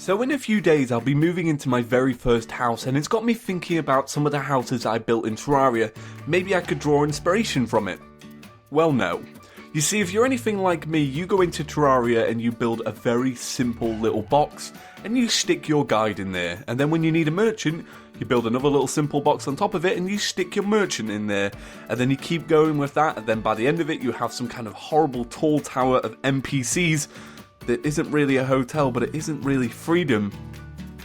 So in a few days I'll be moving into my very first house, and it's got me thinking about some of the houses I built in Terraria. Maybe I could draw inspiration from it. Well, no. You see, if you're anything like me, you go into Terraria and you build a very simple little box, and you stick your guide in there, and then when you need a merchant, you build another little simple box on top of it and you stick your merchant in there, and then you keep going with that, and then by the end of it you have some kind of horrible tall tower of NPCs that isn't really a hotel, but it isn't really freedom.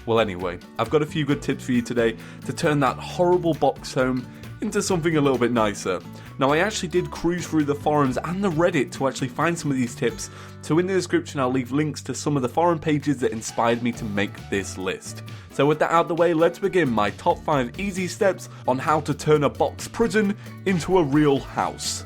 Well, anyway, I've got a few good tips for you today to turn that horrible box home into something a little bit nicer. Now, I actually did cruise through the forums and the Reddit to actually find some of these tips, so in the description I'll leave links to some of the forum pages that inspired me to make this list. So with that out of the way, let's begin my top 5 easy steps on how to turn a box prison into a real house.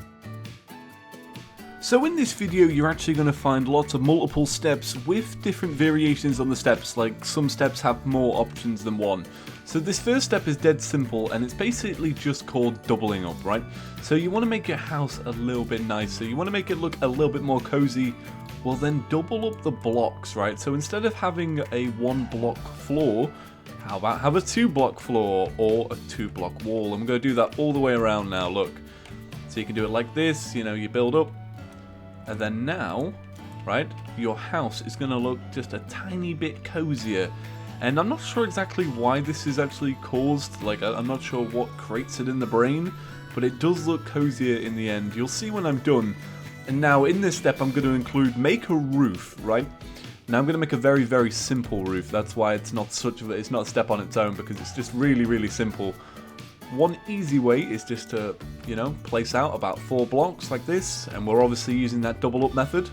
So in this video you're actually going to find lots of multiple steps with different variations on the steps, like some steps have more options than one. So this first step is dead simple, and it's basically just called doubling up, right? So you want to make your house a little bit nicer, you want to make it look a little bit more cozy, well then double up the blocks, right? So instead of having a 1-block floor, how about have a 2-block floor or a 2-block wall? I'm going to do that all the way around now, look. So you can do it like this, you know, you build up. And then now, right, your house is going to look just a tiny bit cozier. And I'm not sure exactly why this is actually caused, like I'm not sure what creates it in the brain, but it does look cozier in the end. You'll see when I'm done. And now in this step I'm going to include make a roof, right? Now I'm going to make a very, very simple roof. That's why it's not it's not a step on its own, because it's just really, really simple. One easy way is just to, you know, place out about 4 blocks like this, and we're obviously using that double up method.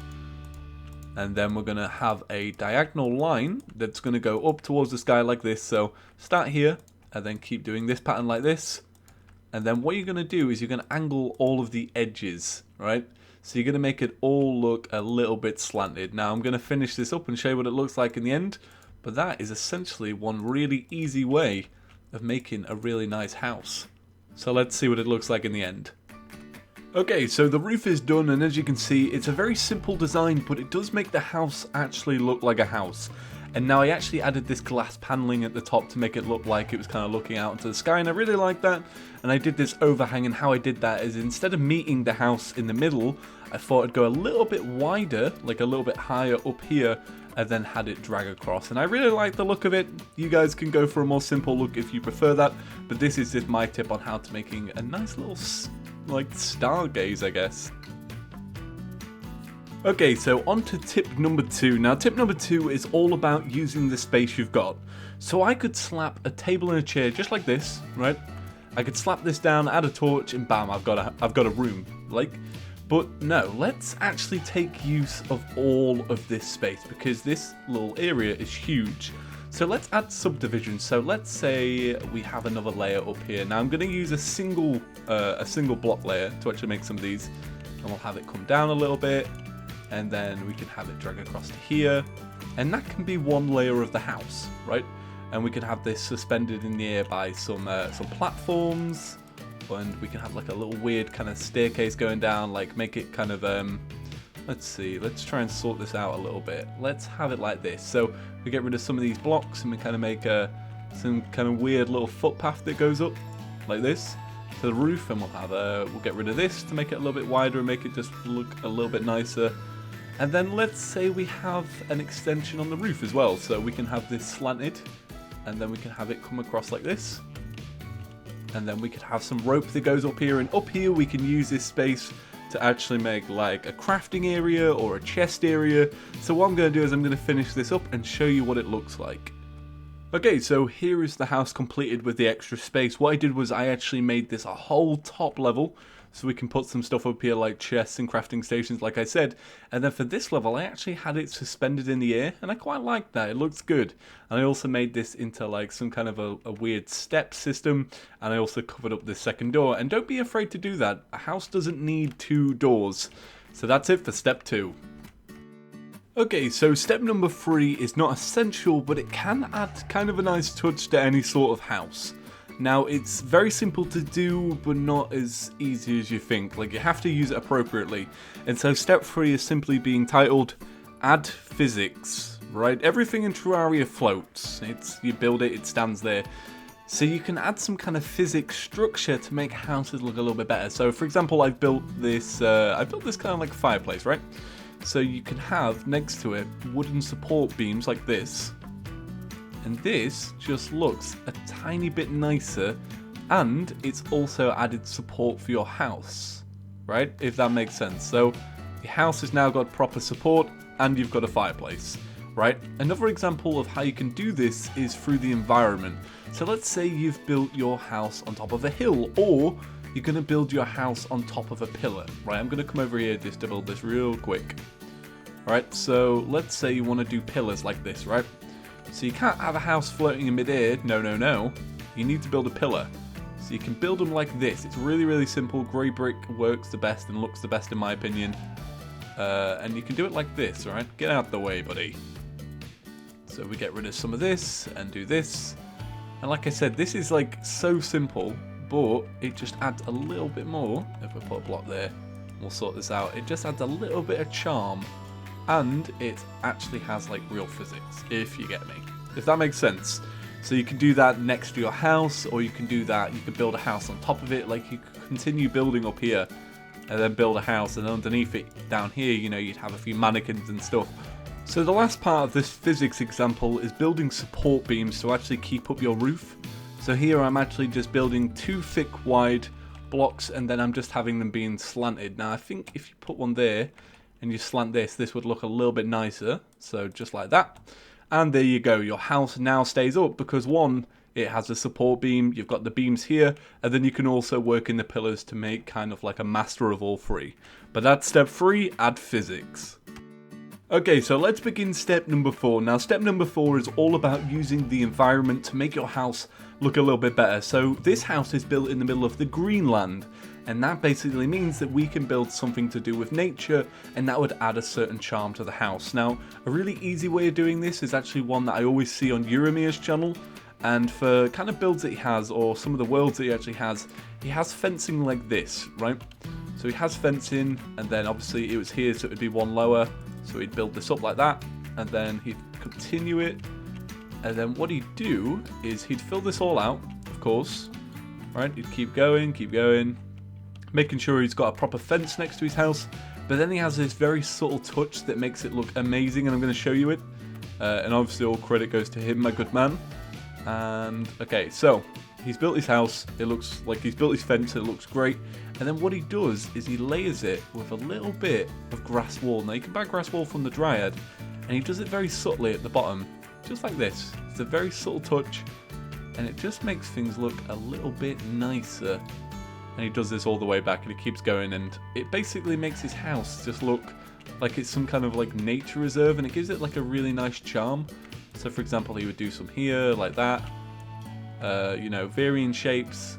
And then we're going to have a diagonal line that's going to go up towards the sky like this. So start here and then keep doing this pattern like this. And then what you're going to do is you're going to angle all of the edges, right? So you're going to make it all look a little bit slanted. Now I'm going to finish this up and show you what it looks like in the end. But that is essentially one really easy way of making a really nice house. So let's see what it looks like in the end. Okay, so the roof is done, and as you can see, it's a very simple design, but it does make the house actually look like a house. And now I actually added this glass paneling at the top to make it look like it was kind of looking out into the sky, and I really like that. And I did this overhang, and how I did that is instead of meeting the house in the middle, I thought I'd go a little bit wider, like a little bit higher up here, and then had it drag across. And I really like the look of it. You guys can go for a more simple look if you prefer that, but this is just my tip on how to making a nice little like stargaze, I guess. Okay, so on to tip number 2. Now tip number 2 is all about using the space you've got. So I could slap a table and a chair just like this, right? I could slap this down, add a torch, and bam, I've got a room. Like, but no, let's actually take use of all of this space, because this little area is huge. So let's add subdivisions. So let's say we have another layer up here. Now I'm going to use a single block layer to actually make some of these, and we'll have it come down a little bit, and then we can have it drag across to here, and that can be one layer of the house, right? And we can have this suspended in the air by some platforms, and we can have like a little weird kind of staircase going down, like make it kind of let's see, let's try and sort this out a little bit. Let's have it like this. So we get rid of some of these blocks and we kind of make some kind of weird little footpath that goes up like this to the roof, and we'll get rid of this to make it a little bit wider and make it just look a little bit nicer. And then let's say we have an extension on the roof as well, so we can have this slanted, and then we can have it come across like this. And then we could have some rope that goes up here, and up here we can use this space to actually make like a crafting area or a chest area. So what I'm going to do is I'm going to finish this up and show you what it looks like. Okay, so here is the house completed with the extra space. What I did was I actually made this a whole top level, so we can put some stuff up here like chests and crafting stations like I said. And then for this level I actually had it suspended in the air, and I quite like that, it looks good. And I also made this into like some kind of a weird step system, and I also covered up this second door. And don't be afraid to do that, a house doesn't need 2 doors. So that's it for step 2. Okay, so step number 3 is not essential, but it can add kind of a nice touch to any sort of house. Now, it's very simple to do, but not as easy as you think. Like, you have to use it appropriately. And so step 3 is simply being titled Add Physics. right? Everything in Terraria floats. You build it, it stands there. So you can add some kind of physics structure to make houses look a little bit better. So for example, I've built this kind of like fireplace, right? So you can have next to it wooden support beams like this. And this just looks a tiny bit nicer, and it's also added support for your house, right? If that makes sense. So your house has now got proper support, and you've got a fireplace, right? Another example of how you can do this is through the environment. So let's say you've built your house on top of a hill, or you're going to build your house on top of a pillar, right? I'm going to come over here just to build this real quick. Right, so let's say you want to do pillars like this, right? So you can't have a house floating in midair, no. You need to build a pillar. So you can build them like this. It's really, really simple. Grey brick works the best and looks the best in my opinion. And you can do it like this, right? Get out the way, buddy. So we get rid of some of this and do this. And like I said, this is like so simple, but it just adds a little bit more. If we put a block there, we'll sort this out. It just adds a little bit of charm. And it actually has like real physics, if you get me. If that makes sense. So you can do that next to your house, or you can do that, you can build a house on top of it, like you could continue building up here, and then build a house, and underneath it, down here, you know, you'd have a few mannequins and stuff. So the last part of this physics example is building support beams to actually keep up your roof. So here I'm actually just building 2 thick wide blocks, and then I'm just having them being slanted. Now I think if you put one there, and you slant this would look a little bit nicer. So just like that. And there you go. Your house now stays up because one, it has a support beam. You've got the beams here. And then you can also work in the pillars to make kind of like a master of all three. But that's step 3, add physics. Okay, so let's begin step number 4. Now step number 4 is all about using the environment to make your house look a little bit better. So this house is built in the middle of the Greenland. And that basically means that we can build something to do with nature, and that would add a certain charm to the house. Now, a really easy way of doing this is actually one that I always see on Uramir's channel, and for kind of builds that he has, or some of the worlds that he has fencing like this, right? So he has fencing, and then obviously it was here, so it would be one lower, so he'd build this up like that, and then he'd continue it, and then what he'd do is he'd fill this all out, of course, right? He'd keep going, making sure he's got a proper fence next to his house, but then he has this very subtle touch that makes it look amazing, and I'm going to show you it, and obviously all credit goes to him, my good man. And okay, so he's built his house, it looks like he's built his fence, it looks great, and then what he does is he layers it with a little bit of grass wool. Now you can buy grass wool from the Dryad, and he does it very subtly at the bottom, just like this. It's a very subtle touch, and it just makes things look a little bit nicer. And he does this all the way back, and he keeps going, and it basically makes his house just look like it's some kind of like nature reserve, and it gives it like a really nice charm. So for example, he would do some here like that, you know, varying shapes,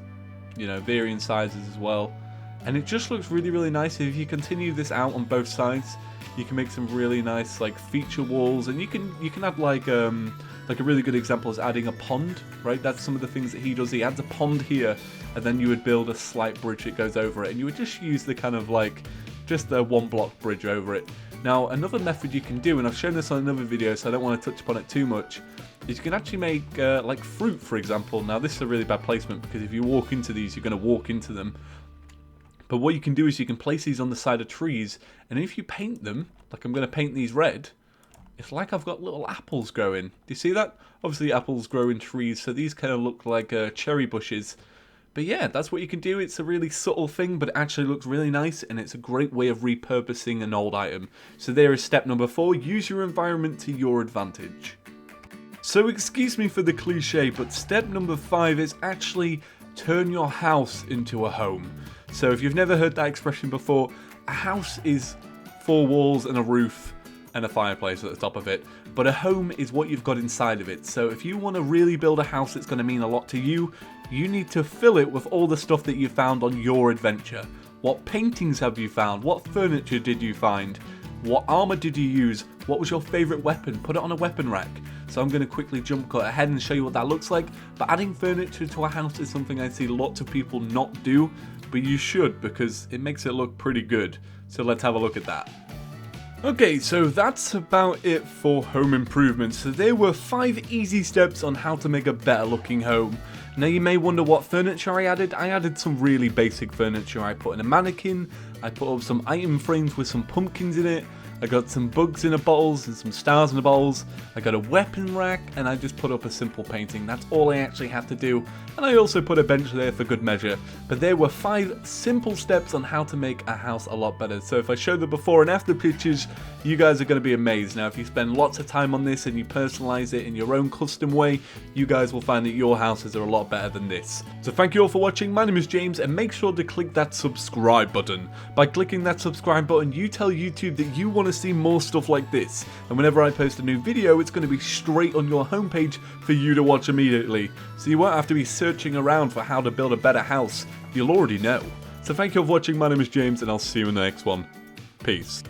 you know, varying sizes as well, and it just looks really, really nice. If you continue this out on both sides, you can make some really nice like feature walls, and you can add like a really good example is adding a pond, right? That's some of the things that he does. He adds a pond here, and then you would build a slight bridge that goes over it, and you would just use the kind of like just the 1-block bridge over it. Now another method you can do, and I've shown this on another video, so I don't want to touch upon it too much, is you can actually make like fruit, for example. Now this is a really bad placement, because if you walk into these, you're going to walk into them. But what you can do is you can place these on the side of trees, and if you paint them, like I'm going to paint these red, it's like I've got little apples growing. Do you see that? Obviously apples grow in trees, so these kind of look like cherry bushes. But yeah, that's what you can do. It's a really subtle thing, but it actually looks really nice, and it's a great way of repurposing an old item. So there is step number 4, use your environment to your advantage. So excuse me for the cliche, but step number 5 is actually turn your house into a home. So if you've never heard that expression before, a house is 4 walls and a roof and a fireplace at the top of it, but a home is what you've got inside of it. So if you want to really build a house that's going to mean a lot to you, you need to fill it with all the stuff that you found on your adventure. What paintings have you found? What furniture did you find? What armor did you use? What was your favorite weapon? Put it on a weapon rack. So I'm going to quickly jump cut ahead and show you what that looks like. But adding furniture to a house is something I see lots of people not do, but you should, because it makes it look pretty good. So let's have a look at that. Okay, so that's about it for home improvements. So there were 5 easy steps on how to make a better looking home. Now you may wonder what furniture I added. I added some really basic furniture. I put in a mannequin, I put up some item frames with some pumpkins in it, I got some bugs in the bottles and some stars in the bottles, I got a weapon rack, and I just put up a simple painting. That's all I actually had to do, and I also put a bench there for good measure. But there were 5 simple steps on how to make a house a lot better. So if I show the before and after pictures, you guys are going to be amazed. Now if you spend lots of time on this and you personalize it in your own custom way, you guys will find that your houses are a lot better than this. So thank you all for watching. My name is James, and make sure to click that subscribe button. By clicking that subscribe button, you tell YouTube that you want to see more stuff like this, and whenever I post a new video, it's going to be straight on your homepage for you to watch immediately, so you won't have to be searching around for how to build a better house. You'll already know. So thank you all for watching. My name is James, and I'll see you in the next one. Peace.